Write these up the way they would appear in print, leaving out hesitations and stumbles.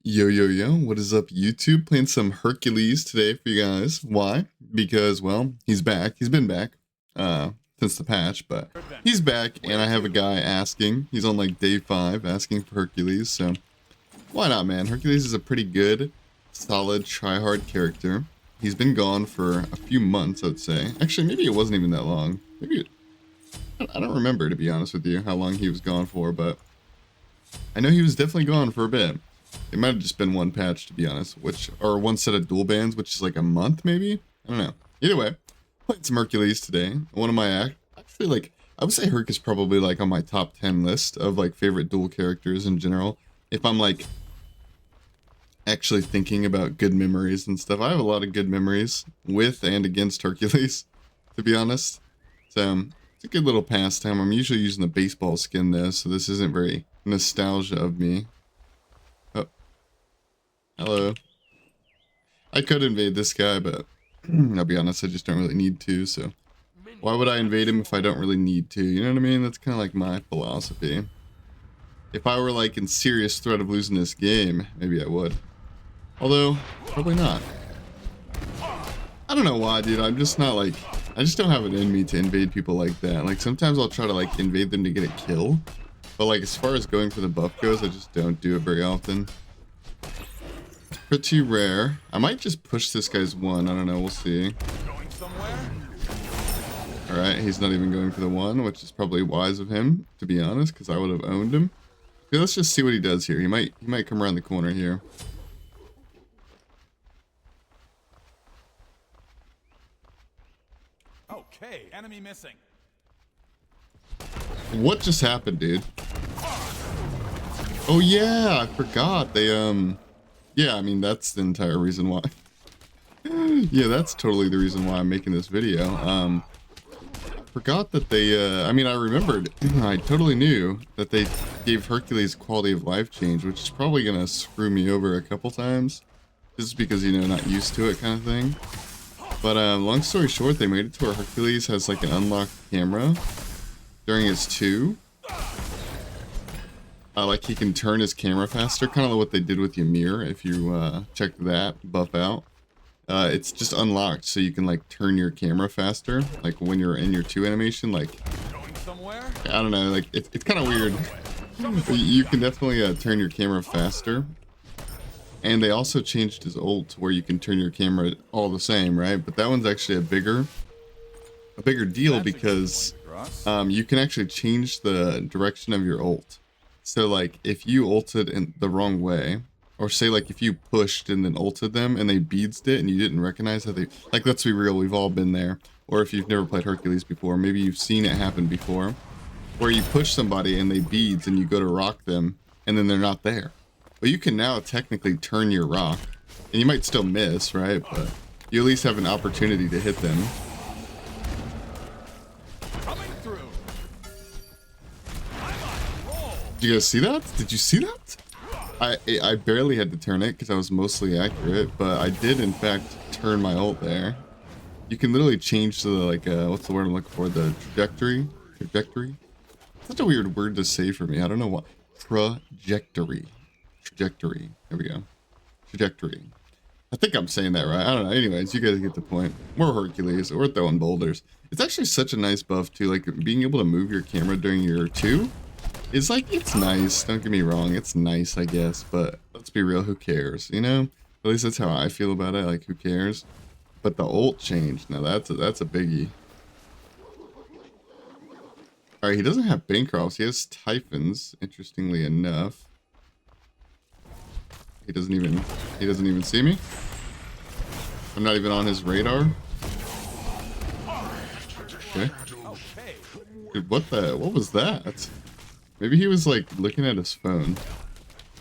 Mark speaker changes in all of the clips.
Speaker 1: Yo, yo, yo, what is up, YouTube? Playing some Hercules today for you guys. Why? Because, well, he's back. He's been back, since the patch, but he's back, and I have a guy asking. He's on, like, day 5, asking for Hercules, so why not, man? Hercules is a pretty good, solid, try-hard character. He's been gone for a few months, I'd say. Actually, maybe it wasn't even that long. I don't remember, to be honest with you, how long he was gone for, but I know he was definitely gone for a bit. It might have just been one patch, to be honest, or one set of dual bans, which is like a month, maybe? I don't know. Either way, playing some Hercules today. One of my, actually, like, I would say Herc is probably, like, on my top 10 list of, like, favorite dual characters in general. If I'm, like, actually thinking about good memories and stuff. I have a lot of good memories with and against Hercules, to be honest. So, it's a good little pastime. I'm usually using the baseball skin, though, so this isn't very nostalgia of me. Hello. I could invade this guy, but I'll be honest, I just don't really need to, so why would I invade him if I don't really need to? You know what I mean? That's kind of like my philosophy. If I were like in serious threat of losing this game, maybe I would. Although, probably not. I don't know why, dude. I'm just not like, I just don't have it in me to invade people like that. Like sometimes I'll try to like invade them to get a kill, but like as far as going for the buff goes, I just don't do it very often. Pretty rare. I might just push this guy's one. I don't know. We'll see. Alright, he's not even going for the one, which is probably wise of him, to be honest, because I would have owned him. Okay, let's just see what he does here. He might come around the corner here.
Speaker 2: Okay, enemy missing.
Speaker 1: What just happened, dude? Oh yeah, I forgot. Yeah, I mean, that's the entire reason why. Yeah, that's totally the reason why I'm making this video. I forgot that they, I mean, I remembered, I totally knew that they gave Hercules quality of life change, which is probably gonna screw me over a couple times. Just because, you know, not used to it kind of thing. But, long story short, they made it to where Hercules has, like, an unlocked camera during his 2. Like he can turn his camera faster, kind of like what they did with Ymir, if you check that buff out. It's just unlocked, so you can like turn your camera faster, like when you're in your 2 animation, like, I don't know, like, it's kind of weird. You can definitely turn your camera faster. And they also changed his ult to where you can turn your camera all the same, right? But that one's actually a bigger deal because you can actually change the direction of your ult. So like if you ulted in the wrong way, or say like if you pushed and then ulted them and they beadsed it and you didn't recognize how they, like, let's be real, we've all been there. Or if you've never played Hercules before, maybe you've seen it happen before, where you push somebody and they beads and you go to rock them and then they're not there. But you can now technically turn your rock, and you might still miss, right? But you at least have an opportunity to hit them. Did you guys see that? Did you see that? I barely had to turn it because I was mostly accurate, but I did in fact turn my ult there. You can literally change the, like, what's the word I'm looking for? The trajectory? Trajectory? Such a weird word to say for me. I don't know what. Trajectory. Trajectory. There we go. Trajectory. I think I'm saying that right. I don't know. Anyways, you guys get the point. More Hercules. We're throwing boulders. It's actually such a nice buff too. Like being able to move your camera during your 2. It's like, it's nice, don't get me wrong, it's nice, I guess, but let's be real, who cares, you know? At least that's how I feel about it, like, who cares? But the ult change, now that's a biggie. Alright, he doesn't have Bancrofts, he has Typhons, interestingly enough. He doesn't even see me? I'm not even on his radar? Okay. Dude, what was that? Maybe he was like looking at his phone.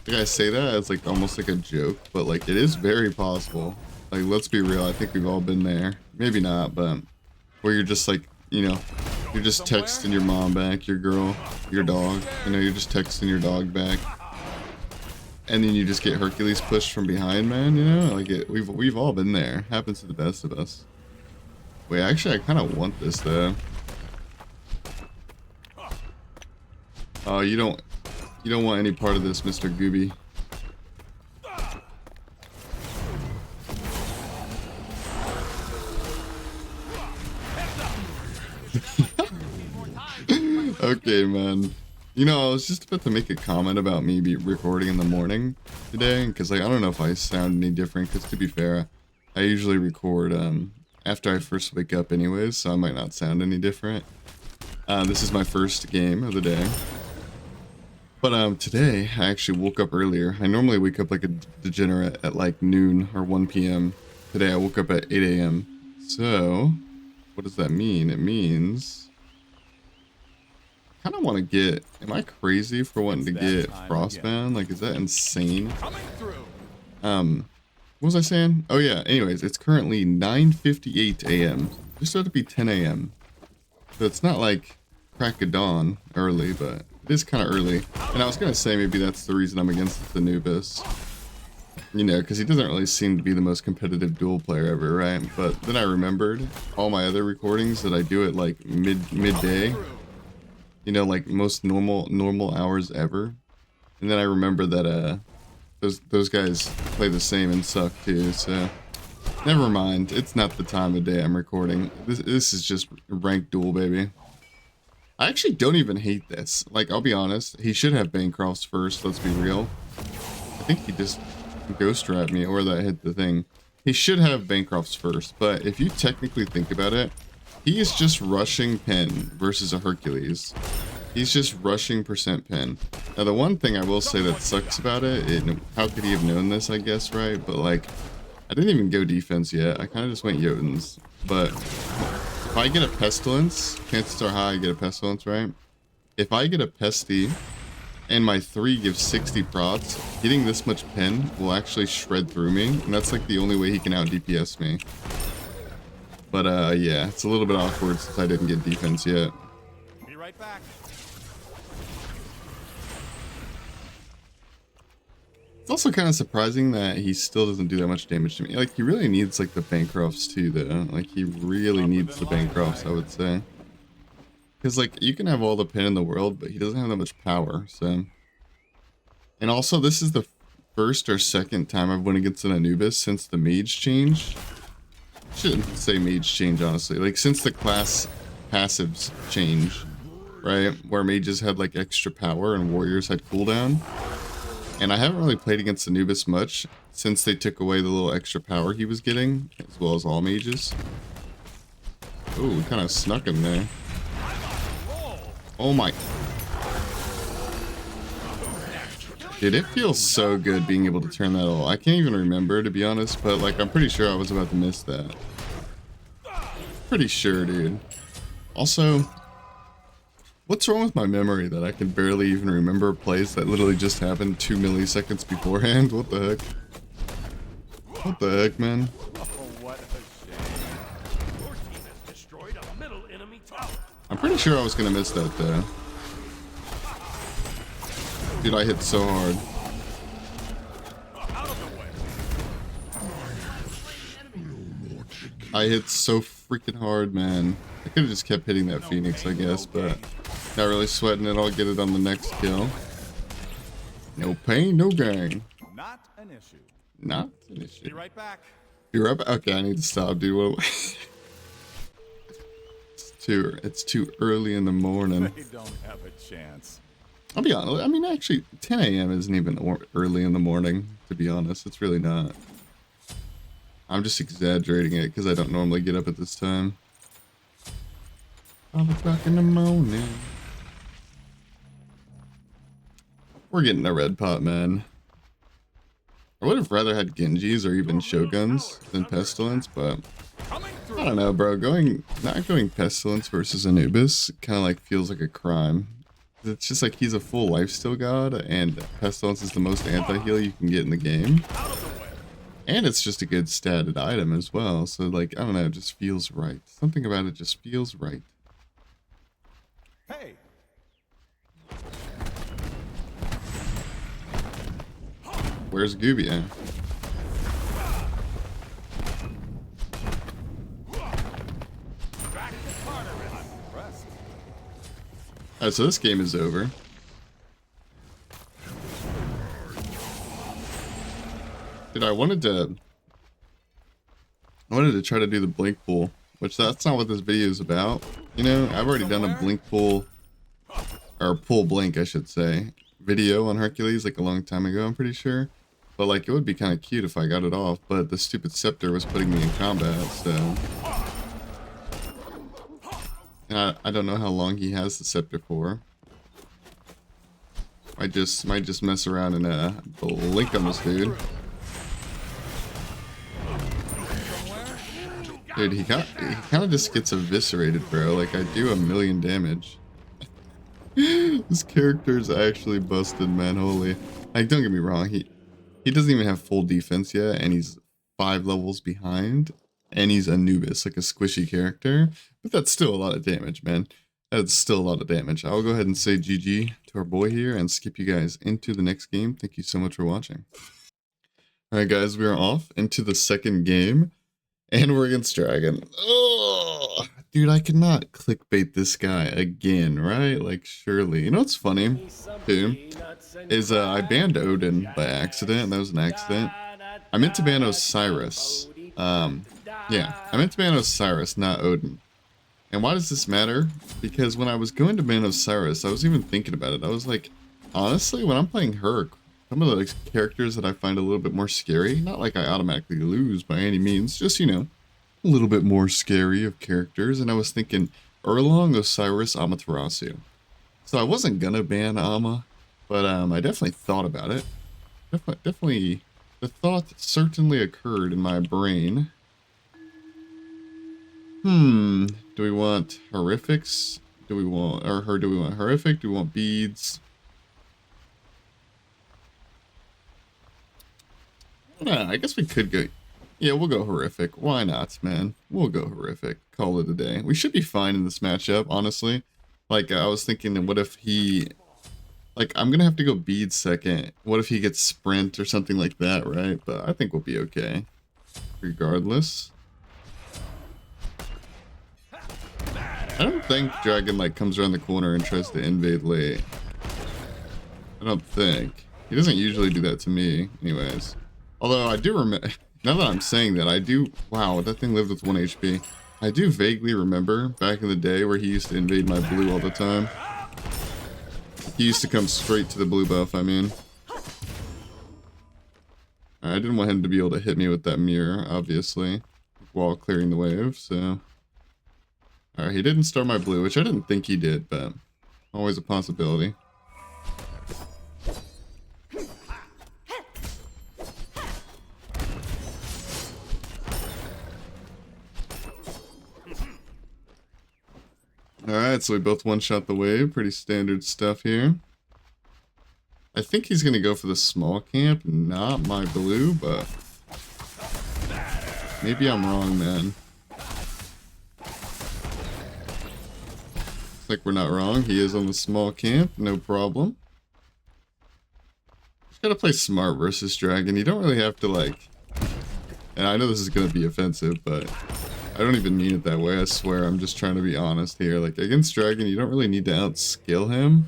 Speaker 1: Like I say that as like almost like a joke, but like it is very possible. Like let's be real, I think we've all been there. Maybe not, but where you're just like, you know, you're just texting your mom back, your girl, your dog. You know, you're just texting your dog back, and then you just get Hercules pushed from behind, man. You know, like we've all been there. Happens to the best of us. Wait, actually, I kind of want this though. Oh, you don't want any part of this, Mr. Gooby. Okay, man. You know, I was just about to make a comment about me recording in the morning today, because like I don't know if I sound any different. Because to be fair, I usually record after I first wake up, anyways, so I might not sound any different. This is my first game of the day, but today I actually woke up earlier. I normally wake up like a degenerate at like noon or 1 p.m. Today I woke up at 8 a.m. So what does that mean? It means I kind of want to get, am I crazy for wanting to get Frostbound? Like, is that insane? What was I saying? Oh yeah, anyways, it's currently 9:58 a.m. Just about to be 10 a.m. So it's not like crack of dawn early, but it is kind of early. And I was going to say maybe that's the reason I'm against the Anubis. You know, because he doesn't really seem to be the most competitive duel player ever, right? But then I remembered all my other recordings that I do at like midday. You know, like most normal hours ever. And then I remember that those guys play the same and suck too, so never mind. It's not the time of day I'm recording. This is just ranked duel, baby. I actually don't even hate this. Like, I'll be honest, he should have Bancroft's first, let's be real. I think he just ghost wrapped me, or that hit the thing. He should have Bancroft's first, but if you technically think about it, he is just rushing pen versus a Hercules. He's just rushing percent pen. Now, the one thing I will say that sucks about it, how could he have known this, I guess, right? But, like, I didn't even go defense yet. I kind of just went Jotuns. But if I get a Pestilence, chances are high I get a Pestilence, right? If I get a Pesty and my 3 gives 60 prots, getting this much pen will actually shred through me. And that's, like, the only way he can out DPS me. But, yeah, it's a little bit awkward since I didn't get defense yet.
Speaker 2: Be right back.
Speaker 1: It's also kind of surprising that he still doesn't do that much damage to me. Like, he really needs, like, the Bancrofts, too, though. Like, he really needs the Bancrofts, I would say. Because, like, you can have all the pen in the world, but he doesn't have that much power, so... And also, this is the first or second time I've went against an Anubis since the mage change. Shouldn't say mage change, honestly. Like, since the class passives change, right? Where mages had, like, extra power and warriors had cooldown. And I haven't really played against Anubis much since they took away the little extra power he was getting, as well as all mages. Oh, we kind of snuck him there. Oh my... Dude, it feels so good being able to turn that all. I can't even remember, to be honest, but like I'm pretty sure I was about to miss that. Pretty sure, dude. Also, what's wrong with my memory that I can barely even remember plays that literally just happened 2 milliseconds beforehand? What the heck? What the heck, man?
Speaker 2: Oh, what a shame. Your team has destroyed a middle enemy tower.
Speaker 1: I'm pretty sure I was gonna miss that though. Dude, I hit so hard. I hit so freaking hard, man. I could have just kept hitting that Phoenix, I guess, but not really sweating it. I'll get it on the next kill. No pain, no gain.
Speaker 2: Not an issue.
Speaker 1: Not an issue.
Speaker 2: Be right back.
Speaker 1: Be right back. Okay, I need to stop, dude. What it's too early in the morning.
Speaker 2: They don't have a chance.
Speaker 1: I'll be honest. I mean, actually, 10 a.m. isn't even early in the morning, to be honest. It's really not. I'm just exaggerating it because I don't normally get up at this time. 5 o'clock in the morning. We're getting a red pot, man. I would have rather had Genjis or even Shoguns than Pestilence, but I don't know, bro. Not going Pestilence versus Anubis kind of like feels like a crime. It's just like he's a full lifesteal god, and Pestilence is the most anti-heal you can get in the game. And it's just a good statted item as well, so like, I don't know, it just feels right. Something about it just feels right.
Speaker 2: Hey.
Speaker 1: Where's Gooby at? Alright, so this game is over. Dude, I wanted to try to do the blink pool which that's not what this video is about. You know, I've already done a blink pull, or pull blink, I should say, video on Hercules like a long time ago, I'm pretty sure. But like, it would be kind of cute if I got it off, but the stupid scepter was putting me in combat, so. And I don't know how long he has the scepter for. Might just mess around and blink on this dude. Dude, he kind of just gets eviscerated, bro. Like, I do 1,000,000 damage. This character is actually busted, man. Holy. Like, don't get me wrong. He doesn't even have full defense yet, and he's 5 levels behind. And he's Anubis, like a squishy character. But that's still a lot of damage, man. That's still a lot of damage. I'll go ahead and say GG to our boy here and skip you guys into the next game. Thank you so much for watching. Alright guys, we are off into the second game. And we're against Dragon. Oh, dude, I cannot clickbait this guy again, right? Like, surely. You know what's funny, too? Is I banned Odin by accident. That was an accident. I meant to ban Osiris. Yeah, I meant to ban Osiris, not Odin. And why does this matter? Because when I was going to ban Osiris, I was even thinking about it. I was like, honestly, when I'm playing Herc, some of the characters that I find a little bit more scary, not like I automatically lose by any means, just, you know, a little bit more scary of characters. And I was thinking Erlong, Osiris, Amaterasu. So I wasn't gonna ban Ama, but I definitely thought about it. Definitely, the thought certainly occurred in my brain. Do we want horrifics? Do we want horrific? Do we want beads? I guess we could go. Yeah, we'll go horrific. Why not, man? We'll go horrific. Call it a day. We should be fine in this matchup, honestly. Like, I was thinking, what if he... Like, I'm gonna have to go beads second. What if he gets sprint or something like that, right? But I think we'll be okay. Regardless. I don't think Dragon, like, comes around the corner and tries to invade late. I don't think. He doesn't usually do that to me, anyways. Although, I do remember... Now that I'm saying that, I do... Wow, that thing lived with 1 HP. I do vaguely remember back in the day where he used to invade my blue all the time. He used to come straight to the blue buff, I mean. I didn't want him to be able to hit me with that mirror, obviously, while clearing the wave, so... Alright, he didn't start my blue, which I didn't think he did, but always a possibility. Alright, so we both one-shot the wave. Pretty standard stuff here. I think he's going to go for the small camp, not my blue, but... Maybe I'm wrong, man. Looks like we're not wrong. He is on the small camp, no problem. Just gotta play smart versus Dragon. You don't really have to, like... And I know this is going to be offensive, but... I don't even mean it that way, I swear. I'm just trying to be honest here. Like, against Dragon, you don't really need to outskill him.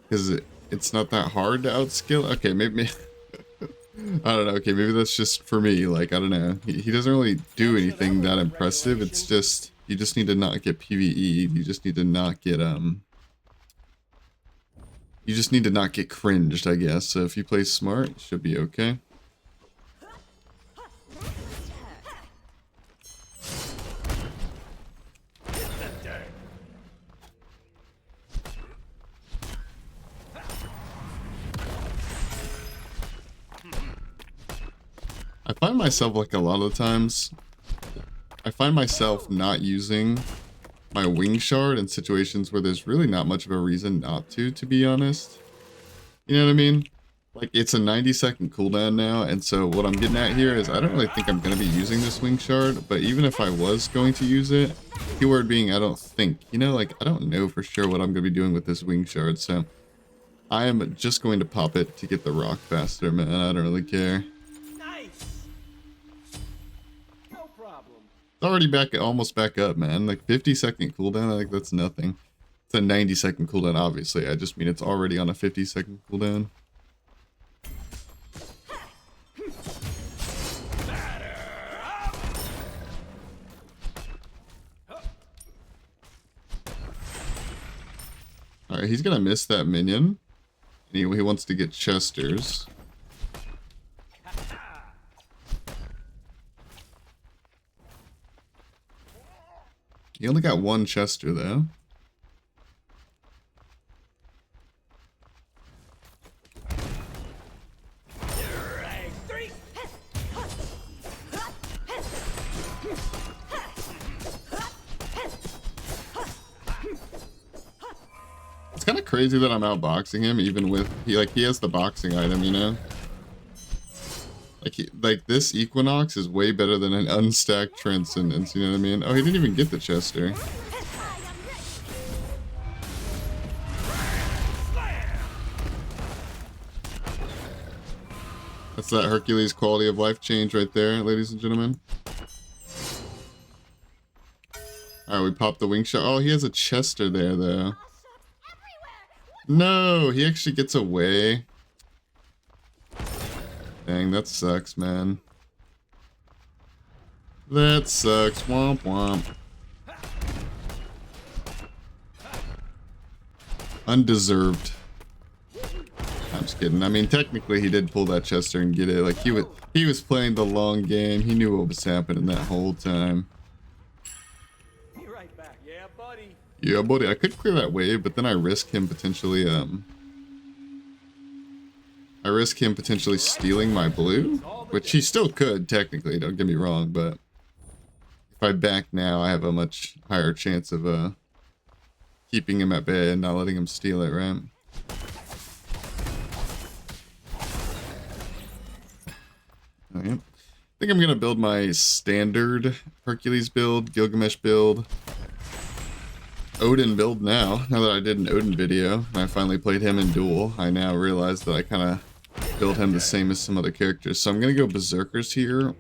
Speaker 1: Because it's not that hard to outskill. Okay, maybe... I don't know. Okay, maybe that's just for me. Like, I don't know. He doesn't really do anything that impressive. It's just... You just need to not get PvE. You just need to not get, You just need to not get cringed, I guess. So if you play smart, it should be okay. I find myself, like, a lot of the times, I find myself not using my wing shard in situations where there's really not much of a reason not to be honest. You know what I mean? Like, it's a 90-second cooldown now, and so what I'm getting at here is I don't really think I'm going to be using this wing shard, but even if I was going to use it, keyword being I don't think, you know, like, I don't know for sure what I'm going to be doing with this wing shard, so I am just going to pop it to get the rock faster, man. I don't really care. It's already almost back up, man. Like 50-second cooldown, I think that's nothing. It's a 90-second cooldown, obviously. I just mean it's already on a 50-second cooldown. Alright, he's gonna miss that minion. He wants to get Chesters. He only got one Chester though. It's kind of crazy that I'm outboxing him, even with he has the boxing item, you know. Like this Equinox is way better than an unstacked Transcendence, you know what I mean? Oh, he didn't even get the Chester. That's that Hercules quality of life change right there, ladies and gentlemen. Alright, we popped the wing shot. Oh, he has a Chester there, though. No, he actually gets away. Dang, that sucks, man. That sucks. Womp womp. Undeserved. I'm just kidding. I mean, technically, he did pull that Chester and get it. Like he was playing the long game. He knew what was happening that whole time.
Speaker 2: Be right back. Yeah, buddy.
Speaker 1: Yeah, buddy. I could clear that wave, but then I risk him potentially stealing my blue, which he still could technically. Don't get me wrong, but if I back now, I have a much higher chance of keeping him at bay and not letting him steal it, right? Okay. I think I'm gonna build my standard Hercules build, Gilgamesh build, Odin build now. Now that I did an Odin video and I finally played him in Duel, I now realize that I kind of build him the same as some other characters. So I'm gonna go Berserkers here,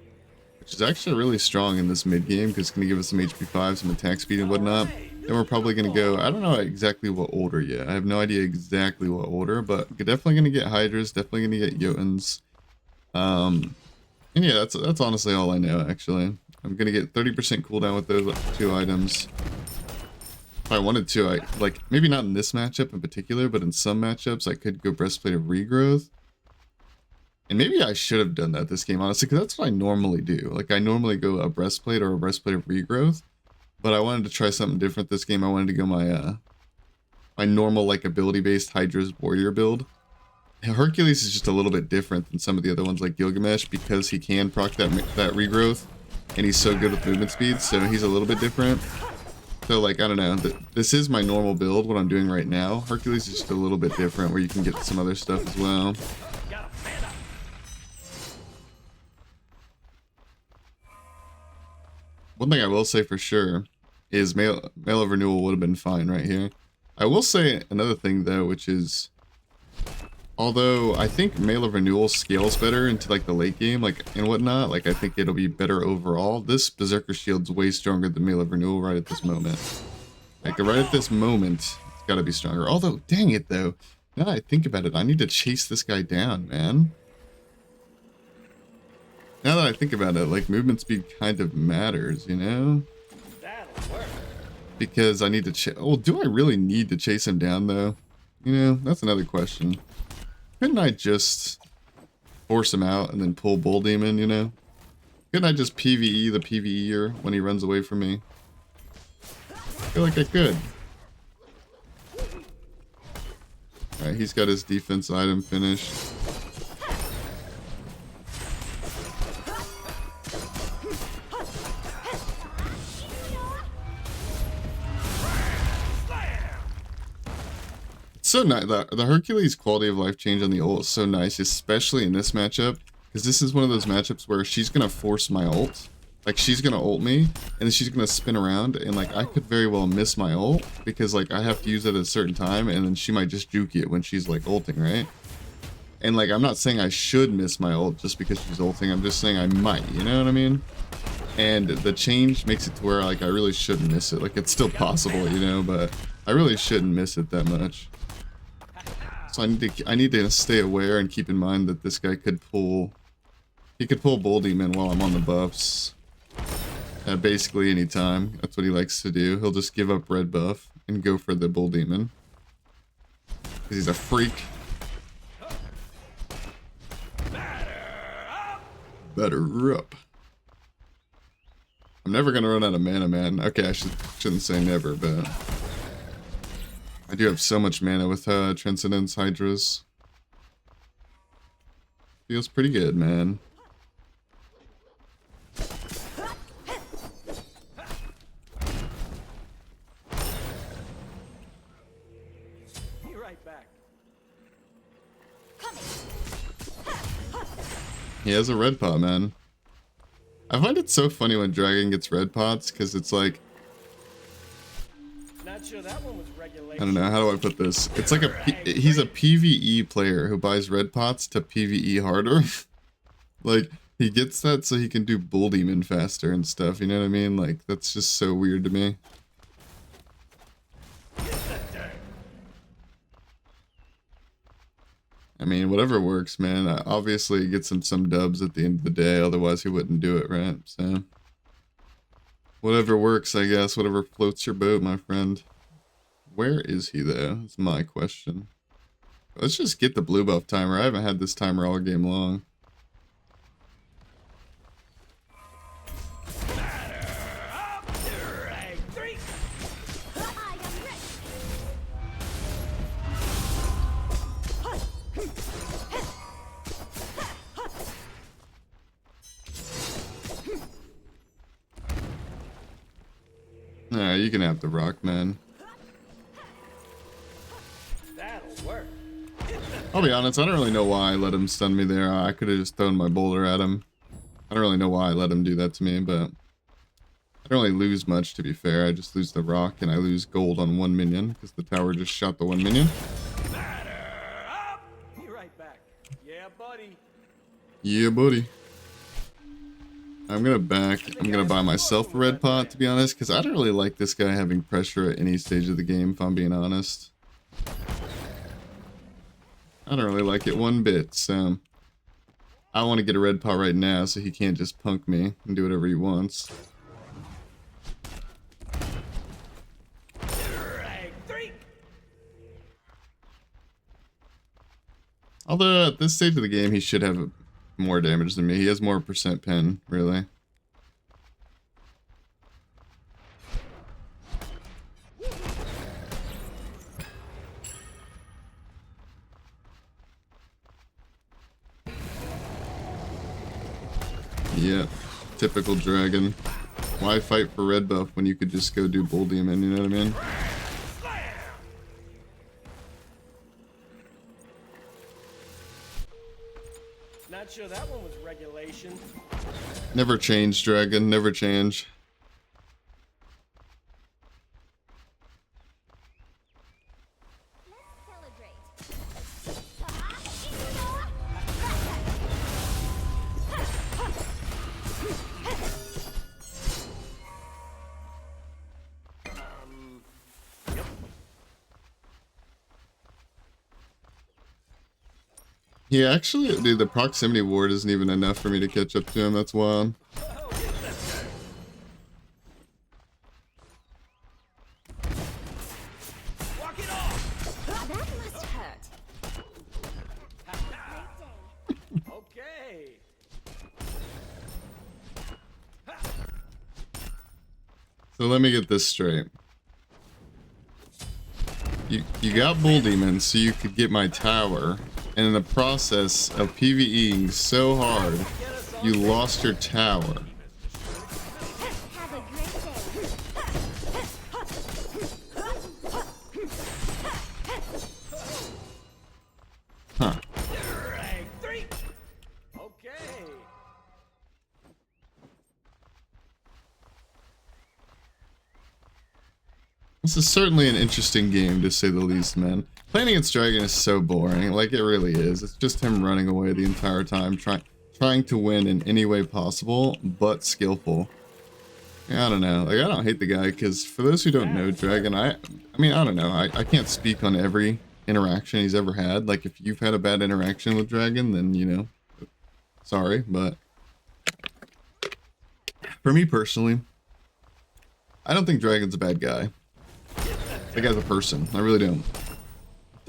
Speaker 1: which is actually really strong in this mid game because it's gonna give us some HP 5, some attack speed and whatnot. Then we're probably gonna go, I don't know exactly what order yet. I have no idea exactly what order, but we're definitely gonna get Hydras, definitely gonna get Jotuns. And yeah, that's honestly all I know, actually. I'm gonna get 30% cooldown with those two items. If I wanted to, like, maybe not in this matchup in particular, but in some matchups, I could go Breastplate of Regrowth. And maybe I should have done that this game, honestly, because that's what I normally do. Like, I normally go a Breastplate or a Breastplate of Regrowth, but I wanted to try something different this game. I wanted to go my normal, like, ability-based Hydra's Warrior build. Hercules is just a little bit different than some of the other ones like Gilgamesh because he can proc that regrowth and he's so good with movement speed, so he's a little bit different. So like, I don't know, this is my normal build, what I'm doing right now. Hercules is just a little bit different where you can get some other stuff as well. One thing I will say for sure is Mail of Renewal would have been fine right here. I will say another thing though, which is, although I think Mail of Renewal scales better into like the late game, like and whatnot, like I think it'll be better overall. This Berserker Shield's way stronger than Mail of Renewal right at this moment. Like right at this moment, it's gotta be stronger. Although, dang it though, now that I think about it, I need to chase this guy down, man. Now that I think about it, like movement speed kind of matters, you know?
Speaker 2: That'll work.
Speaker 1: Because I need to chase. Oh, do I really need to chase him down though? You know, that's another question. Couldn't I just force him out and then pull Bull Demon, you know? Couldn't I just PvE the PvEer when he runs away from me? I feel like I could. Alright, he's got his defense item finished. So nice. The Hercules quality of life change on the ult is so nice, especially in this matchup, because this is one of those matchups where she's gonna force my ult. Like she's gonna ult me, and then she's gonna spin around, and like I could very well miss my ult because like I have to use it at a certain time, and then she might just juke it when she's like ulting, right? And like I'm not saying I should miss my ult just because she's ulting. I'm just saying I might. You know what I mean? And the change makes it to where like I really shouldn't miss it. Like it's still possible, you know, but I really shouldn't miss it that much. So I need to stay aware and keep in mind that this guy could pull. He could pull Bull Demon while I'm on the buffs. At basically any time. That's what he likes to do. He'll just give up red buff and go for the Bull Demon. Because he's a freak. Better up. I'm never gonna run out of mana, man. Okay, I shouldn't say never, but I do have so much mana with Transcendence Hydras. Feels pretty good, man.
Speaker 2: Be right back.
Speaker 1: He has a red pot, man. I find it so funny when Dragon gets red pots, because it's like,
Speaker 2: Not sure that one was regulation.
Speaker 1: I don't know, how do I put this? It's like he's a PvE player who buys red pots to PvE harder. Like, he gets that so he can do Bull Demon faster and stuff, you know what I mean? Like, that's just so weird to me. I mean, whatever works, man. Obviously, it gets him some dubs at the end of the day, otherwise he wouldn't do it, right? So, whatever works, I guess. Whatever floats your boat, my friend. Where is he, though? That's my question. Let's just get the blue buff timer. I haven't had this timer all game long. Nah, you can have the rock, man.
Speaker 2: That'll work.
Speaker 1: I'll be honest, I don't really know why I let him stun me there. I could have just thrown my boulder at him. I don't really know why I let him do that to me, but I don't really lose much, to be fair. I just lose the rock and I lose gold on one minion because the tower just shot the one minion.
Speaker 2: Be right back. Yeah, buddy.
Speaker 1: Yeah, buddy. I'm gonna buy myself a red pot, to be honest, because I don't really like this guy having pressure at any stage of the game, if I'm being honest. I don't really like it one bit, so I want to get a red pot right now so he can't just punk me and do whatever he wants. Although at this stage of the game he should have more damage than me. He has more percent pen, really. Yeah, typical dragon. Why fight for red buff when you could just go do Bull Demon, you know what I mean?
Speaker 2: Not sure that one was regulation.
Speaker 1: Never change, dragon, never change. Yeah, actually, dude, the proximity ward isn't even enough for me to catch up to him. That's wild.
Speaker 2: Walk it off.
Speaker 3: That must hurt.
Speaker 2: Okay.
Speaker 1: So let me get this straight. You got Bull Demon so you could get my tower, and in the process of PvEing so hard, you lost your tower.
Speaker 3: Have a great day.
Speaker 1: Huh.
Speaker 2: Okay.
Speaker 1: This is certainly an interesting game, to say the least, man. Playing against Dragon is so boring. Like, it really is. It's just him running away the entire time, trying to win in any way possible, but skillful. Yeah, I don't know. Like, I don't hate the guy, because for those who don't know Dragon, I mean, I don't know. I can't speak on every interaction he's ever had. Like, if you've had a bad interaction with Dragon, then, you know, sorry, but for me personally, I don't think Dragon's a bad guy. Like, as a person, I really don't.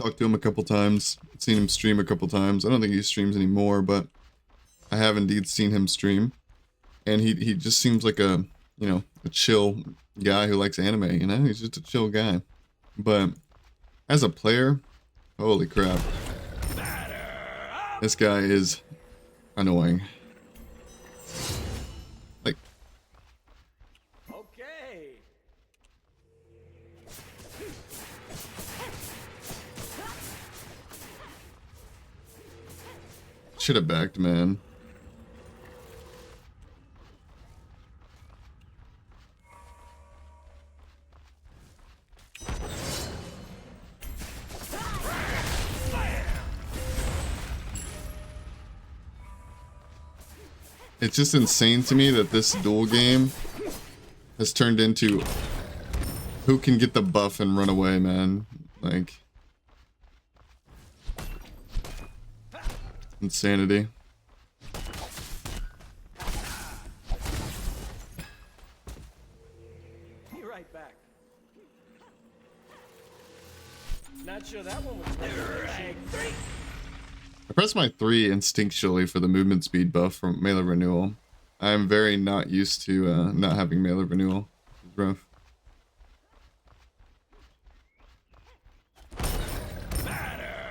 Speaker 1: Talked to him a couple times. Seen him stream a couple times. I don't think he streams anymore, but I have indeed seen him stream. And he just seems like a, you know, a chill guy who likes anime, you know? He's just a chill guy. But as a player, holy crap. This guy is annoying. Like,
Speaker 2: Okay.
Speaker 1: should have backed, man. It's just insane to me that this duel game has turned into who can get the buff and run away, man. Like, insanity.
Speaker 2: Be right back. Not sure that one was right.
Speaker 1: I press my 3 instinctually for the movement speed buff from melee renewal. I am very not used to not having melee renewal. It's rough.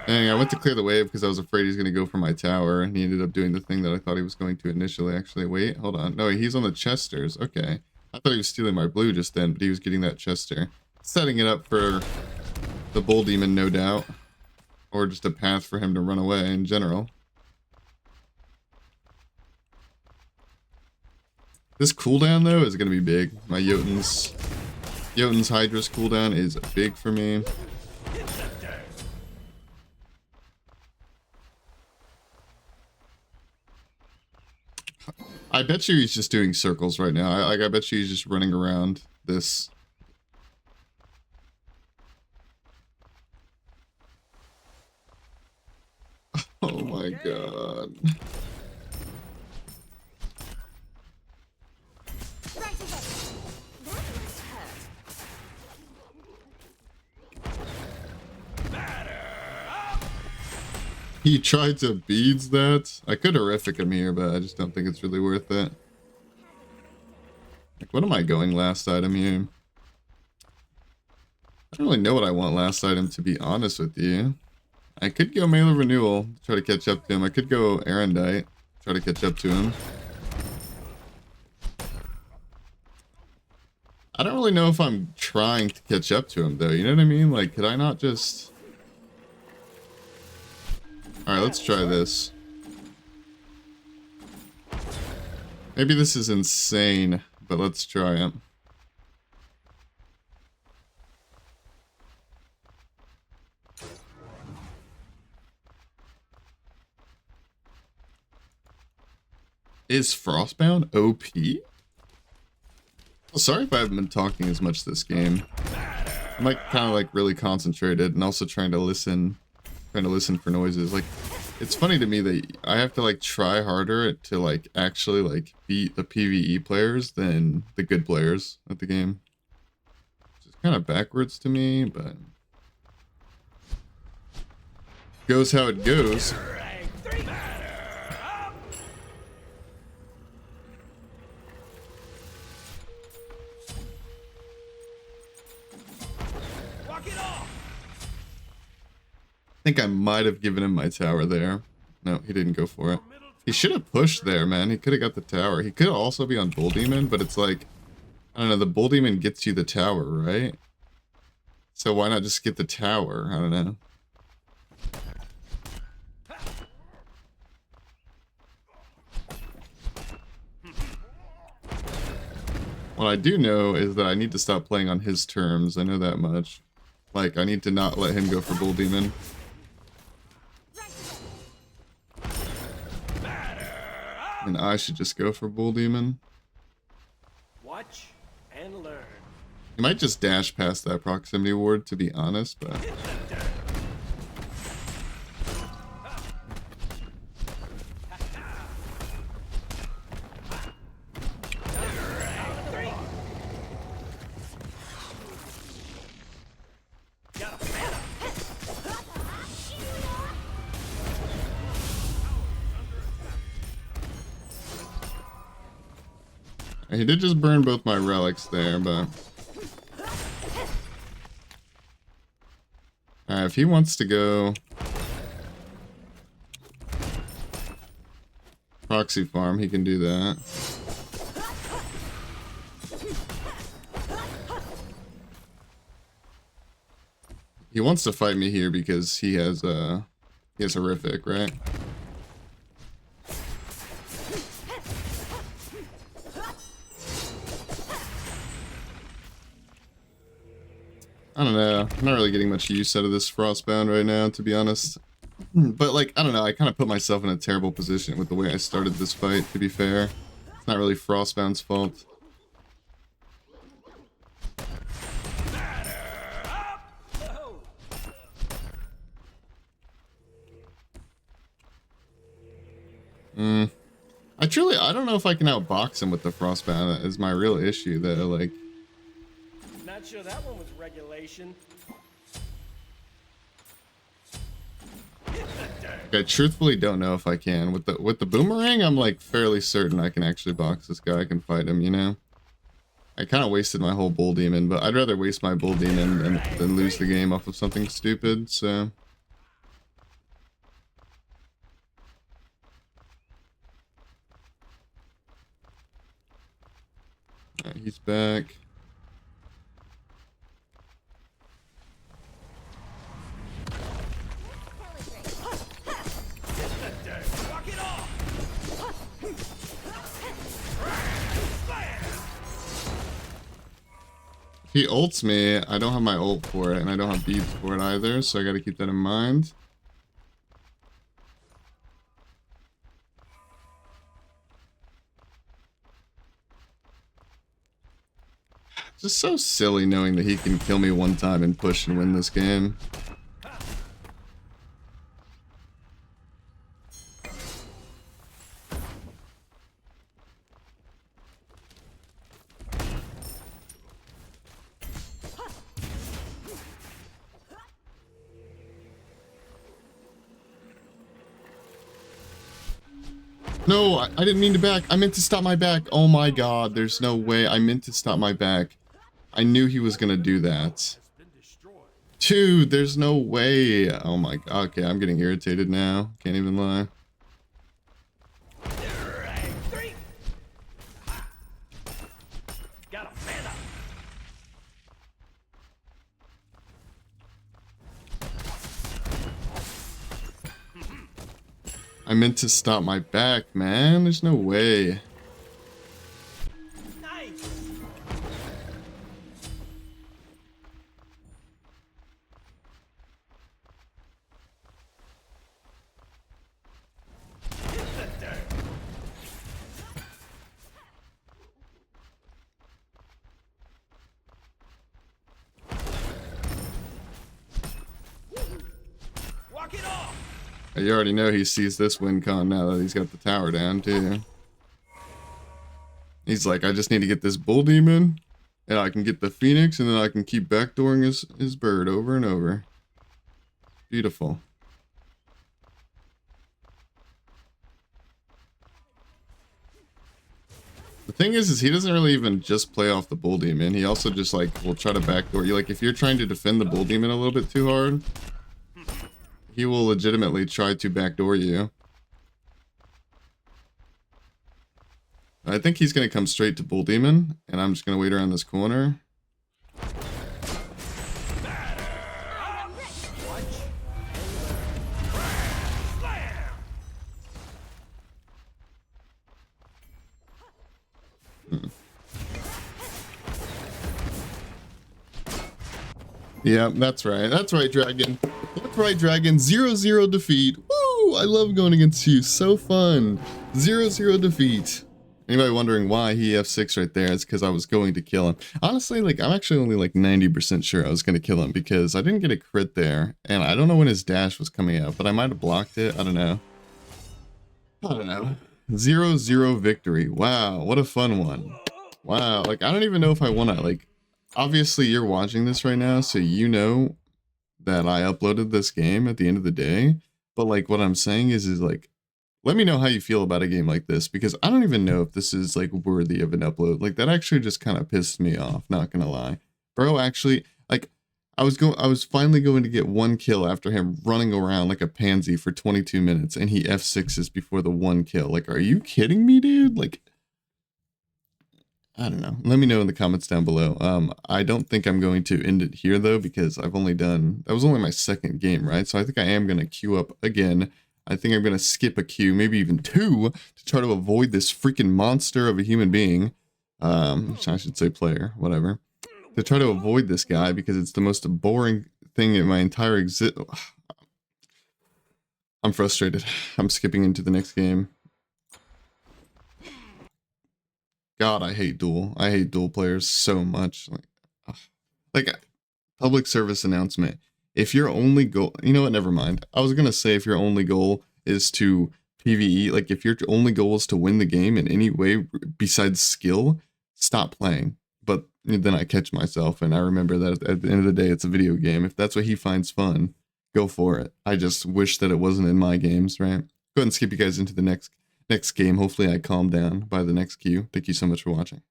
Speaker 1: Dang, I went to clear the wave because I was afraid he's going to go for my tower, and he ended up doing the thing that I thought he was going to initially. Actually, wait, hold on. No, he's on the Chesters. Okay. I thought he was stealing my blue just then, but he was getting that Chester. Setting it up for the Bull Demon, no doubt. Or just a path for him to run away in general. This cooldown, though, is going to be big. My Jotun's Hydra's cooldown is big for me. I bet you he's just doing circles right now. I bet you he's just running around this. Oh my god.
Speaker 3: Right ahead. That must hurt.
Speaker 1: He tried to beads that. I could horrific him here, but I just don't think it's really worth it. Like, what am I going last item here? I don't really know what I want last item, to be honest with you. I could go melee renewal, try to catch up to him. I could go Erendite, try to catch up to him. I don't really know if I'm trying to catch up to him, though. You know what I mean? Like, could I not just... Alright, let's try this. Maybe this is insane, but let's try it. Is Frostbound OP? Well, sorry if I haven't been talking as much this game. I'm like kind of like really concentrated and also trying to listen for noises. Like, it's funny to me that I have to like try harder to like actually like beat the PvE players than the good players at the game. Which is kind of backwards to me, but goes how it goes. I think I might have given him my tower there. No, he didn't go for it. He should have pushed there, man. He could have got the tower. He could also be on Bull Demon, but it's like, I don't know, the Bull Demon gets you the tower, right? So why not just get the tower? I don't know. What I do know is that I need to stop playing on his terms. I know that much. Like, I need to not let him go for Bull Demon. And I should just go for Bull Demon.
Speaker 2: Watch and learn.
Speaker 1: He might just dash past that proximity ward, to be honest, but... He did just burn both my relics there, but... Alright, if he wants to go... proxy farm, he can do that. He wants to fight me here because he has horrific, right? I don't know. I'm not really getting much use out of this Frostbound right now, to be honest. But, like, I don't know. I kind of put myself in a terrible position with the way I started this fight, to be fair. It's not really Frostbound's fault. I don't know if I can outbox him with the Frostbound. That is my real issue, though. Like,
Speaker 2: Not sure that one was regulation.
Speaker 1: I truthfully don't know if I can. With the boomerang, I'm like fairly certain I can actually box this guy. I can fight him, you know? I kind of wasted my whole Bull Demon, but I'd rather waste my Bull Demon than lose the game off of something stupid, so... Alright, he's back. If he ults me, I don't have my ult for it, and I don't have beads for it either, so I gotta keep that in mind. Just so silly knowing that he can kill me one time and push and win this game. No, I didn't mean to back. I meant to stop my back. Oh my god, there's no way. I meant to stop my back. I knew he was gonna do that. Dude, there's no way. Oh my god. Okay, I'm getting irritated now. Can't even lie. I meant to stop my back, man. There's no way. You already know he sees this win con now that he's got the tower down, too. He's like, I just need to get this Bull Demon, and I can get the Phoenix, and then I can keep backdooring his bird over and over. Beautiful. The thing is he doesn't really even just play off the Bull Demon. He also just, like, will try to backdoor you. Like, if you're trying to defend the Bull Demon a little bit too hard, he will legitimately try to backdoor you. I think he's going to come straight to Bull Demon, and I'm just going to wait around this corner. Yeah, that's right. That's right, Dragon. That's right, Dragon. 0-0 defeat. Woo! I love going against you. So fun. 0-0 defeat. Anybody wondering why he F6 right there? It's because I was going to kill him. Honestly, like, I'm actually only like 90% sure I was going to kill him because I didn't get a crit there. And I don't know when his dash was coming out, but I might have blocked it. I don't know. 0-0 victory. Wow, what a fun one. Wow, like, I don't even know if I want to, like, obviously you're watching this right now, so you know that I uploaded this game at the end of the day. But, like, what I'm saying is like, Let me know how you feel about a game like this, because I don't even know if this is like worthy of an upload. Like that actually just kind of pissed me off, not gonna lie. Bro actually, like I was finally going to get 1 kill after him running around like a pansy for 22 minutes and he F6s before the 1 kill. Like, are you kidding me, dude? Like, I don't know. Let me know in the comments down below. I don't think I'm going to end it here though, because I've only done, that was only my 2nd game, right? So I think I am going to queue up again. I think I'm going to skip a queue, maybe even 2, to try to avoid this freaking monster of a human being. I should say player, whatever. To try to avoid this guy, because it's the most boring thing in my entire I'm frustrated. I'm skipping into the next game. God, I hate Duel. I hate Duel players so much. Like public service announcement. If your only goal, you know what, never mind. I was gonna say if your only goal is to PvE, like if your only goal is to win the game in any way besides skill, stop playing. But then I catch myself and I remember that at the end of the day, it's a video game. If that's what he finds fun, go for it. I just wish that it wasn't in my games, right? Go ahead and skip you guys into the next game. Hopefully I calm down by the next queue. Thank you so much for watching.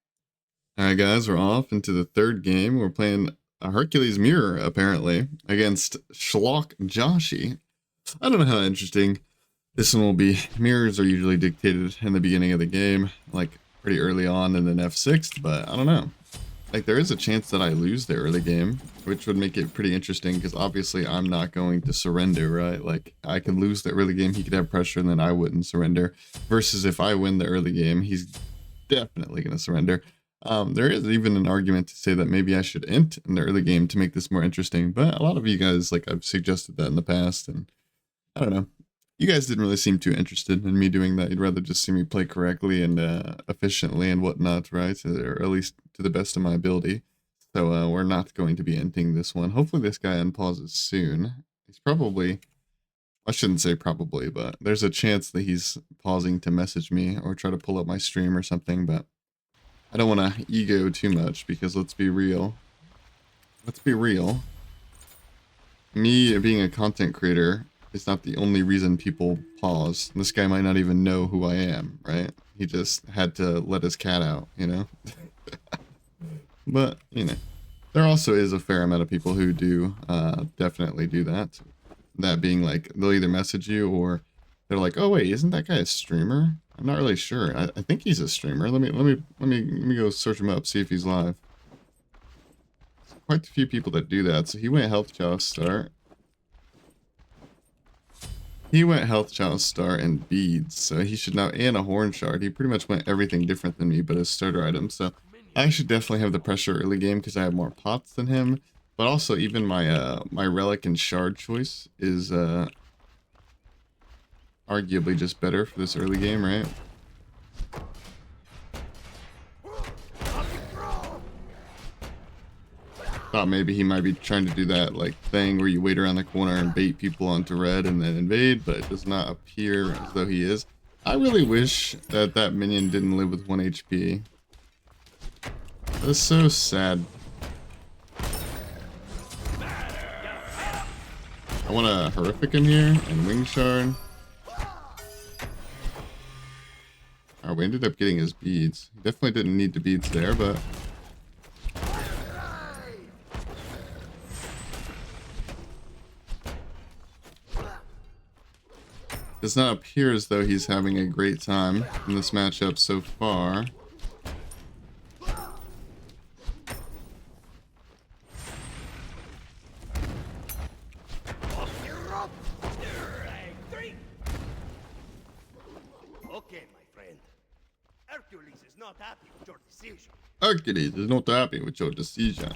Speaker 1: Alright guys, we're off into the 3rd game. We're playing a Hercules mirror, apparently, against InfamousJesse. I don't know how interesting this one will be. Mirrors are usually dictated in the beginning of the game, like pretty early on and then F6, but I don't know. Like there is a chance that I lose the early game, which would make it pretty interesting because obviously I'm not going to surrender, right? Like I could lose the early game, he could have pressure and then I wouldn't surrender. Versus if I win the early game, he's definitely going to surrender. There is even an argument to say that maybe I should int in the early game to make this more interesting, but a lot of you guys, like I've suggested that in the past, and I don't know. You guys didn't really seem too interested in me doing that. You'd rather just see me play correctly and efficiently and whatnot, right? Or at least to the best of my ability. So we're not going to be ending this one. Hopefully this guy unpauses soon. He's probably, I shouldn't say probably, but there's a chance that he's pausing to message me or try to pull up my stream or something, but I don't want to ego too much because let's be real. Let's be real. Me being a content creator, it's not the only reason people pause. This guy might not even know who I am, right? He just had to let his cat out, you know? But, you know, there also is a fair amount of people who do definitely do that. That being like, they'll either message you or they're like, oh wait, isn't that guy a streamer? I'm not really sure. I think he's a streamer. Let me go search him up, see if he's live. There's quite a few people that do that. So he went health chalice start. He went health chalice start and beads, so he should now, and a horn shard. He pretty much went everything different than me, but his starter item. So I should definitely have the pressure early game because I have more pots than him. But also even my my relic and shard choice is arguably just better for this early game, right? Thought maybe he might be trying to do that like thing where you wait around the corner and bait people onto red and then invade, but it does not appear as though he is. I really wish that that minion didn't live with 1 HP. That's so sad. I want a horrific in here and wing shard. Alright, we ended up getting his beads. He definitely didn't need the beads there, but does not appear as though he's having a great time in this matchup so far.
Speaker 2: Okay, my friend. Hercules is not happy with your decision.
Speaker 1: Hercules is not happy with your decision.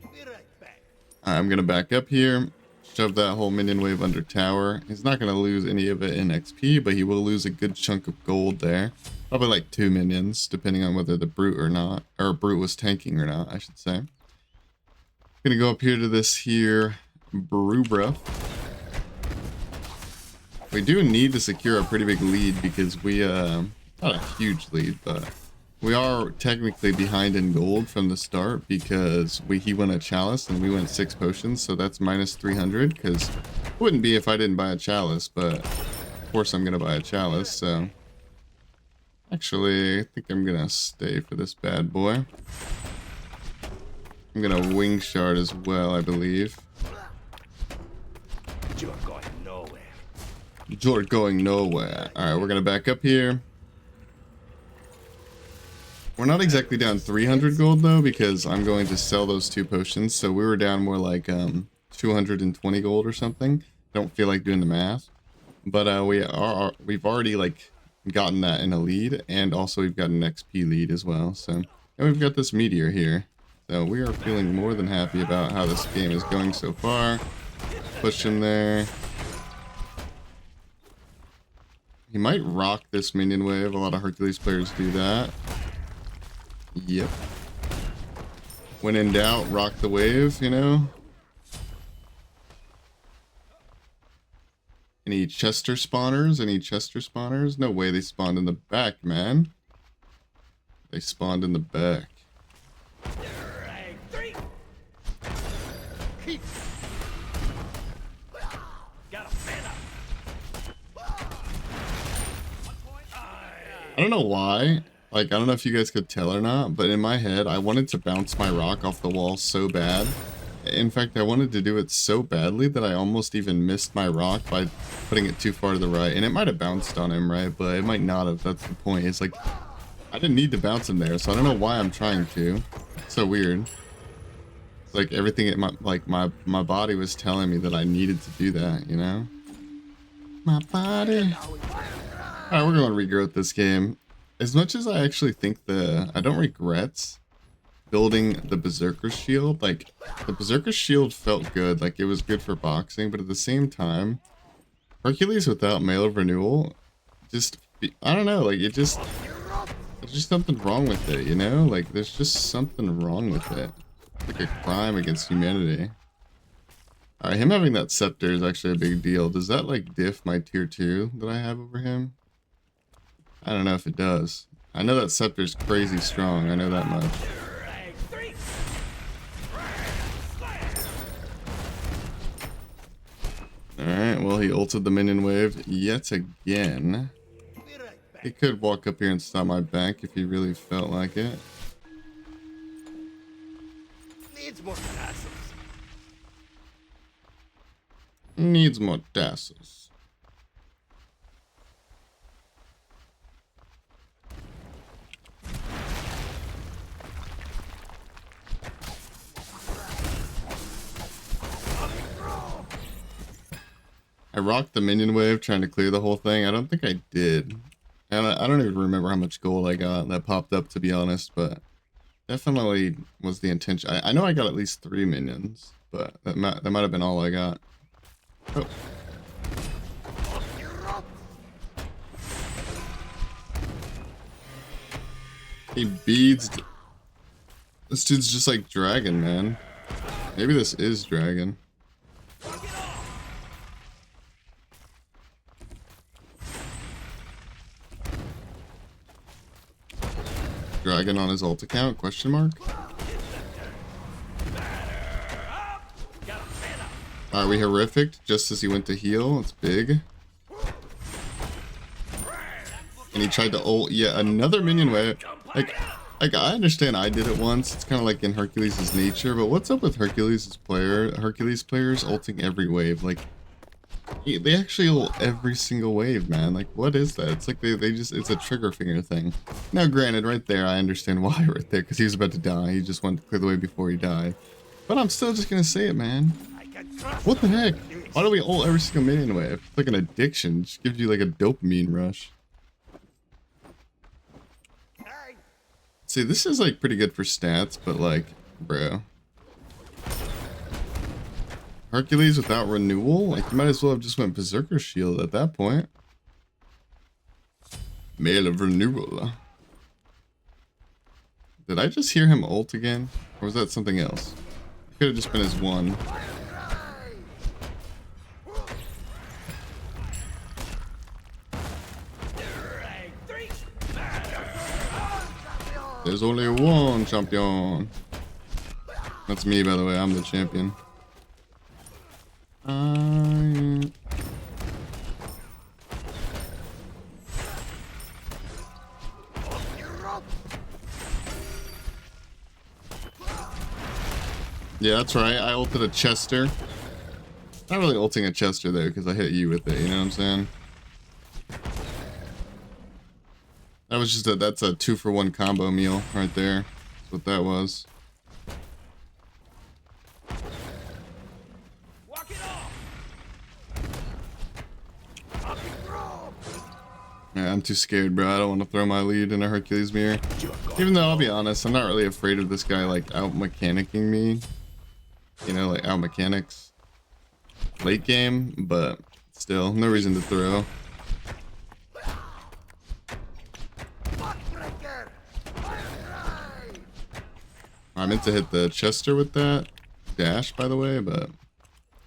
Speaker 2: Be right back.
Speaker 1: I'm gonna back up here, shove that whole minion wave under tower. He's not gonna lose any of it in XP, but he will lose a good chunk of gold there. Probably like 2 minions, depending on whether the brute or not, or brute was tanking or not, I should say. Gonna go up here to this here Brubra. We do need to secure a pretty big lead because we not a huge lead, but We are technically behind in gold from the start because he went a chalice and we went 6 potions, so that's minus 300, because it wouldn't be if I didn't buy a chalice, but of course I'm gonna buy a chalice, so actually I think I'm gonna stay for this bad boy. I'm gonna wing shard as well, I believe.
Speaker 2: You're going nowhere.
Speaker 1: You're going nowhere. Alright, we're gonna back up here. We're not exactly down 300 gold though, because I'm going to sell those 2 potions. So we were down more like 220 gold or something. Don't feel like doing the math, but we've already like gotten that in a lead, and also we've got an XP lead as well. So, and we've got this meteor here. So we are feeling more than happy about how this game is going so far. Push him there. He might rock this minion wave. A lot of Hercules players do that. Yep. When in doubt, rock the wave, you know? Any Chester spawners? Any Chester spawners? No way they spawned in the back, man. They spawned in the back. I don't know why. Like, I don't know if you guys could tell or not, but in my head, I wanted to bounce my rock off the wall so bad. In fact, I wanted to do it so badly that I almost even missed my rock by putting it too far to the right. And it might have bounced on him, right? But it might not have. That's the point. It's like, I didn't need to bounce him there, so I don't know why I'm trying to. It's so weird. It's like everything in my body was telling me that I needed to do that, you know? My body. Alright, we're going to regrowth this game. As much as I actually think I don't regret building the Berserker Shield. Like, the Berserker Shield felt good. Like, it was good for boxing, but at the same time, Hercules without Mail of Renewal, I don't know, like, there's just something wrong with it, you know? Like, there's just something wrong with it. It's like a crime against humanity. Alright, him having that scepter is actually a big deal. Does that, like, diff my tier 2 that I have over him? I don't know if it does. I know that scepter's crazy strong. I know that much. Alright, well, he ulted the minion wave yet again. He could walk up here and stop my back if he really felt like it.
Speaker 2: Needs more tassels.
Speaker 1: Needs more tassels. I rocked the minion wave trying to clear the whole thing. I don't think I did. And I don't even remember how much gold I got that popped up, to be honest, but definitely was the intention. I know I got at least 3 minions, but that might have been all I got. Oh. He beads. This dude's just like Dragon, man. Maybe this is Dragon. Dragon on his ult account? Question mark? Are we horrific? Just as he went to heal. It's big. And he tried to ult yet another minion wave. Like I understand I did it once. It's kind of like in Hercules' nature. But what's up with Hercules players ulting every wave? Like, they actually ult every single wave, man. Like, what is that? It's like they just, it's a trigger finger thing. Now, granted, right there, I understand why right there, because he was about to die. He just wanted to clear the way before he died. But I'm still just gonna say it, man. What the heck? Why do we ult every single minion wave? It's like an addiction. It just gives you like a dopamine rush. See, this is like pretty good for stats, but like, bro. Hercules without renewal? Like, you might as well have just went Berserker Shield at that point. Mail of Renewal. Did I just hear him ult again? Or was that something else? It could have just been his one. There's only one champion. That's me, by the way. I'm the champion. Yeah, that's right. I ulted a Chester. Not really ulting a Chester though, because I hit you with it. You know what I'm saying? That was just that's a 2-for-1 combo meal right there. That's what that was.
Speaker 2: Walk it off.
Speaker 1: Yeah, I'm too scared, bro. I don't want to throw my lead in a Hercules mirror. Even though I'll be honest, I'm not really afraid of this guy like out mechanicking me. You know, like out mechanics late game, but still, no reason to throw. I meant to hit the Chester with that dash, by the way, but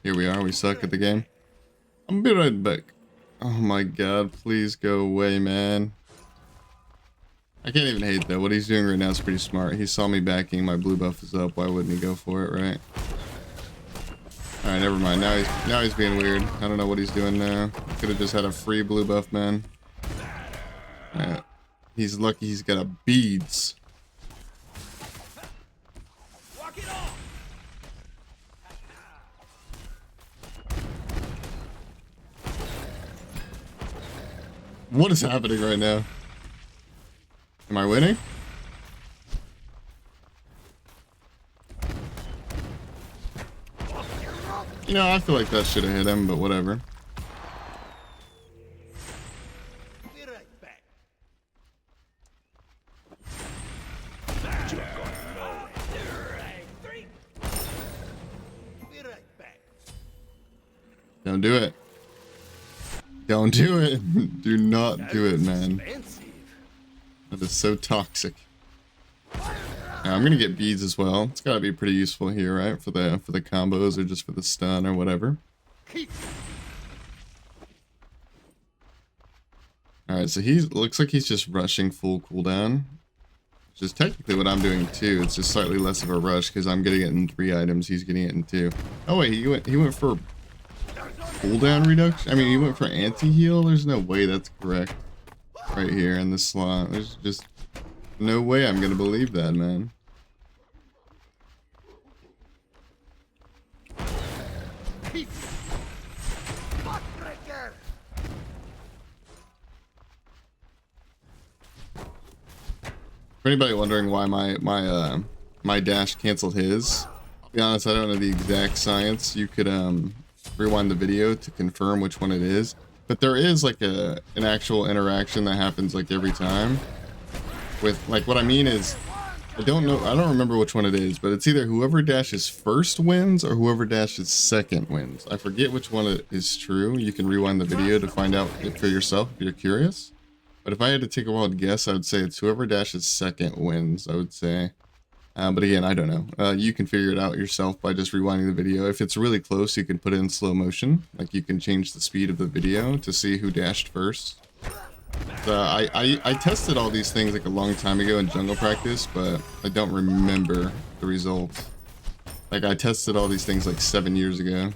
Speaker 1: here we are. We suck at the game. I'm gonna be right back. Oh my god, please go away, man. I can't even hate that. What he's doing right now is pretty smart. He saw me backing. My blue buff is up. Why wouldn't he go for it, right? Alright, never mind. Now he's being weird. I don't know what he's doing now. Could have just had a free blue buff, man. Alright. He's lucky he's got a beads.
Speaker 2: Walk it off.
Speaker 1: What is happening right now? Am I winning? You know, I feel like that should have hit him, but whatever.
Speaker 2: Be right back. Be right back.
Speaker 1: Don't do it. Don't do it. Do not do it, man.
Speaker 2: Expensive.
Speaker 1: That is so toxic. Now, I'm gonna get beads as well. It's gotta be pretty useful here, right? For the combos or just for the stun or whatever. Alright, so he looks like he's just rushing full cooldown. Which is technically what I'm doing too. It's just slightly less of a rush because I'm getting it in 3 items, he's getting it in 2. Oh wait, he went for cooldown reduction? I mean, he went for anti-heal? There's no way that's correct. Right here in this slot. There's just no way I'm gonna believe that, man. For anybody wondering why my dash canceled his, I'll be honest, I don't know the exact science. You could rewind the video to confirm which one it is. But there is like an actual interaction that happens like every time. With like what I mean is I don't remember which one it is, but it's either whoever dashes first wins or whoever dashes second wins. I forget which one is true. You can rewind the video to find out for yourself if you're curious. But if I had to take a wild guess, I would say it's whoever dashes second wins, I would say. But again, I don't know. You can figure it out yourself by just rewinding the video. If it's really close, you can put it in slow motion. Like you can change the speed of the video to see who dashed first. I tested all these things like a long time ago in jungle practice, but I don't remember the results. Like I tested all these things like 7 years ago.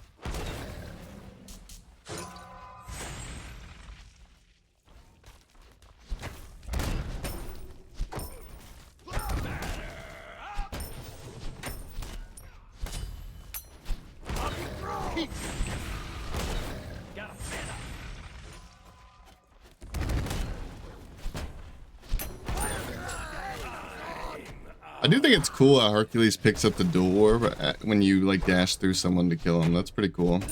Speaker 1: I do think it's cool how Hercules picks up the dual orb when you like dash through someone to kill them. That's pretty cool.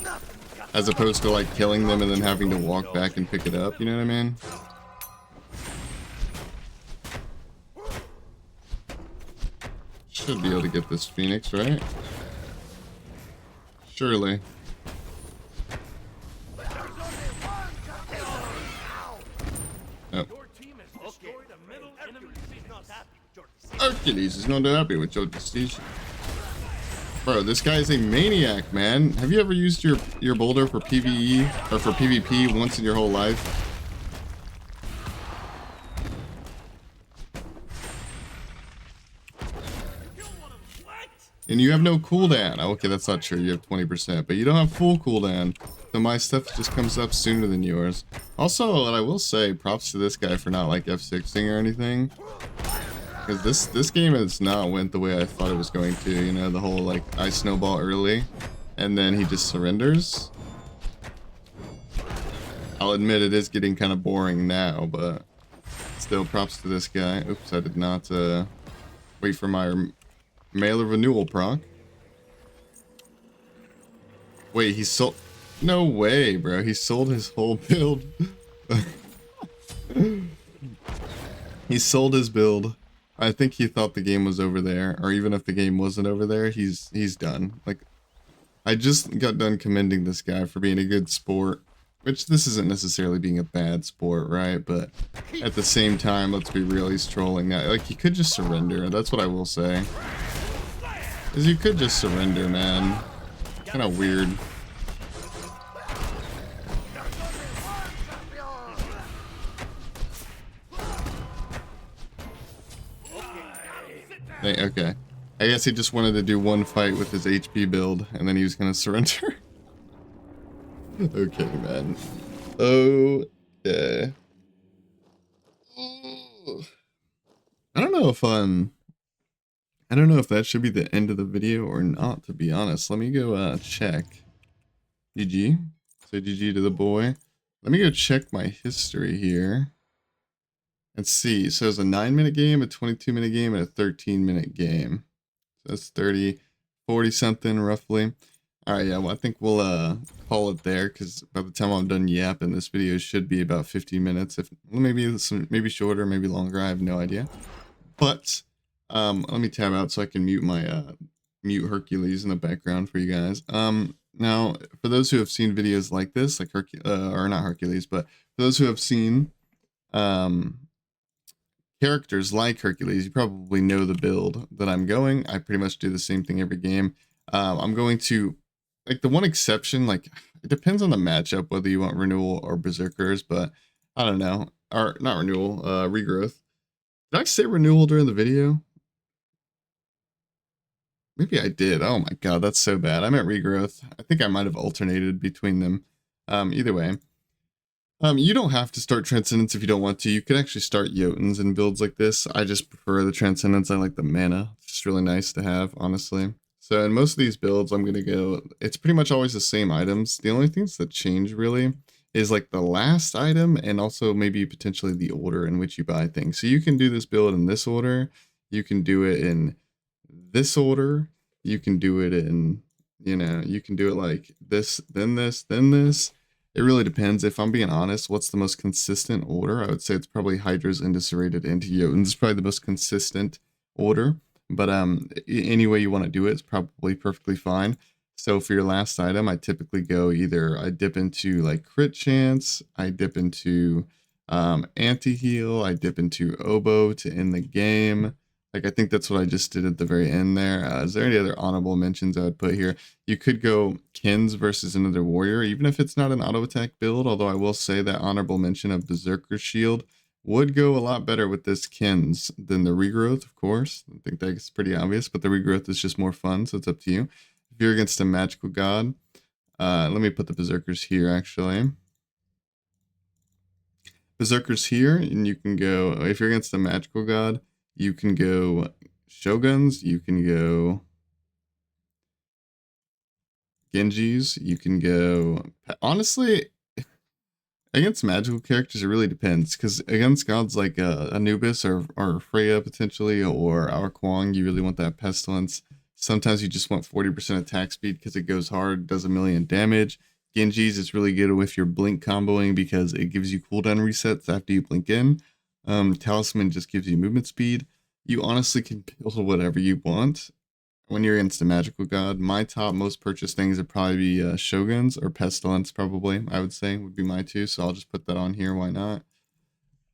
Speaker 1: As opposed to like killing them and then having to walk back and pick it up, you know what I mean? Should be able to get this Phoenix, right? Surely. Oh. Hercules is not happy with your decision. Bro, this guy is a maniac, man. Have you ever used your boulder for PvE or for PvP once in your whole life? And you have no cooldown. Oh, okay, that's not true. You have 20%, but you don't have full cooldown. So my stuff just comes up sooner than yours. Also, what I will say, props to this guy for not like F6ing or anything. Because this game has not went the way I thought it was going to. You know, the whole like I snowball early and then he just surrenders. I'll admit it is getting kind of boring now, but still props to this guy. Oops, I did not wait for my mail of renewal proc. Wait, he sold... No way, bro. He sold his whole build. He sold his build. I think he thought the game was over there, or even if the game wasn't over there, he's done. Like, I just got done commending this guy for being a good sport, which this isn't necessarily being a bad sport, right? But at the same time, let's be real, he's trolling that. Like, he could just surrender. That's what I will say. Is you could just surrender, man. Kind of weird. Okay. I guess he just wanted to do one fight with his HP build, and then he was gonna surrender. Okay, man. Oh, yeah. I don't know if that should be the end of the video or not, to be honest. Let me go check. GG. Say GG to the boy. Let me go check my history here. Let's see. So it's a 9-minute game, a 22-minute game, and a 13-minute game. So that's 30, 40 something roughly. All right, yeah, well, I think we'll call it there because by the time I'm done yapping, this video should be about 50 minutes. If maybe shorter, maybe longer. I have no idea. But let me tab out so I can mute my mute Hercules in the background for you guys. Now for those who have seen videos like this, like or not Hercules, but for those who have seen characters like Hercules, you probably know the build that I'm going. I pretty much do the same thing every game. I'm going to, like, the one exception, like, it depends on the matchup whether you want renewal or berserkers, but I don't know. Or not renewal, regrowth. Did I say renewal during the video? Maybe I did. Oh my god, that's so bad. I meant regrowth. I think I might have alternated between them. Either way. You don't have to start Transcendence if you don't want to. You could actually start Jotuns in builds like this. I just prefer the Transcendence. I like the mana. It's just really nice to have, honestly. So in most of these builds, I'm going to go... It's pretty much always the same items. The only things that change, really, is like the last item and also maybe potentially the order in which you buy things. So you can do this build in this order. You can do it in this order. You can do it in, you know, you can do it like this, then this, then this. It really depends. If I'm being honest, what's the most consistent order? I would say it's probably Hydras into Serrated into Jotuns. It's probably the most consistent order. But any way you want to do it, it's probably perfectly fine. So for your last item, I typically go either I dip into like crit chance, I dip into anti-heal, I dip into oboe to end the game. Like, I think that's what I just did at the very end there. Is there any other honorable mentions I would put here? You could go Kins versus another warrior, even if it's not an auto attack build, although I will say that honorable mention of Berserker Shield would go a lot better with this Kins than the regrowth, of course. I think that's pretty obvious, but the regrowth is just more fun, so it's up to you. If you're against a magical god, let me put the Berserkers here, actually. Berserkers here, and you can go, if you're against a magical god, you can go Shoguns, you can go Genjis, you can go... Honestly, against magical characters, it really depends. Because against gods like Anubis or Freya, potentially, or our Kwang, you really want that Pestilence. Sometimes you just want 40% attack speed because it goes hard, does a million damage. Genjis is really good with your blink comboing because it gives you cooldown resets after you blink in. Talisman just gives you movement speed. You honestly can build whatever you want when you're against a magical god. My top most purchased things would probably be Shoguns or Pestilence, probably, I would say, would be my two. So I'll just put that on here. Why not?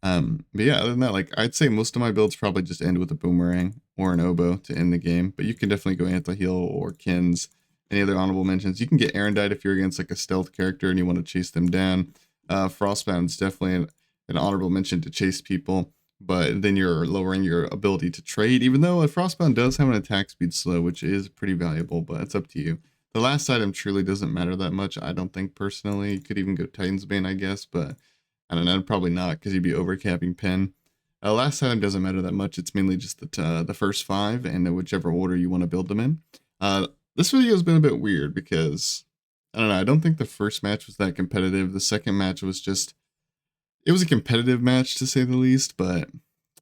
Speaker 1: But yeah, other than that, like, I'd say most of my builds probably just end with a Boomerang or an Oboe to end the game. But you can definitely go Anti-Heal or Kins. Any other honorable mentions? You can get Erendite if you're against like a stealth character and you want to chase them down. Frostbound's definitely an honorable mention to chase people. but then you're lowering your ability to trade, even though a Frostbound does have an attack speed slow, which is pretty valuable, but it's up to you. The last item truly doesn't matter that much, I don't think, personally. You could even go Titan's Bane, I guess, but I don't know, probably not, because you'd be overcapping Pen. Last item doesn't matter that much, it's mainly just the first 5, and whichever order you want to build them in. This video has been a bit weird, because, I don't know, I don't think the first match was that competitive. The second match was just, it was a competitive match, to say the least, but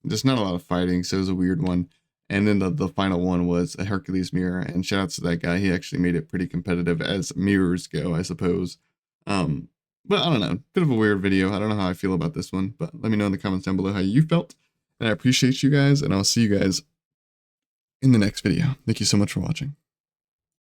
Speaker 1: just not a lot of fighting, so it was a weird one. And then the final one was a Hercules mirror, and shout out to that guy. He actually made it pretty competitive as mirrors go, I suppose. But I don't know, bit of a weird video. I don't know how I feel about this one, but let me know in the comments down below how you felt. And I appreciate you guys, and I'll see you guys in the next video. Thank you so much for watching.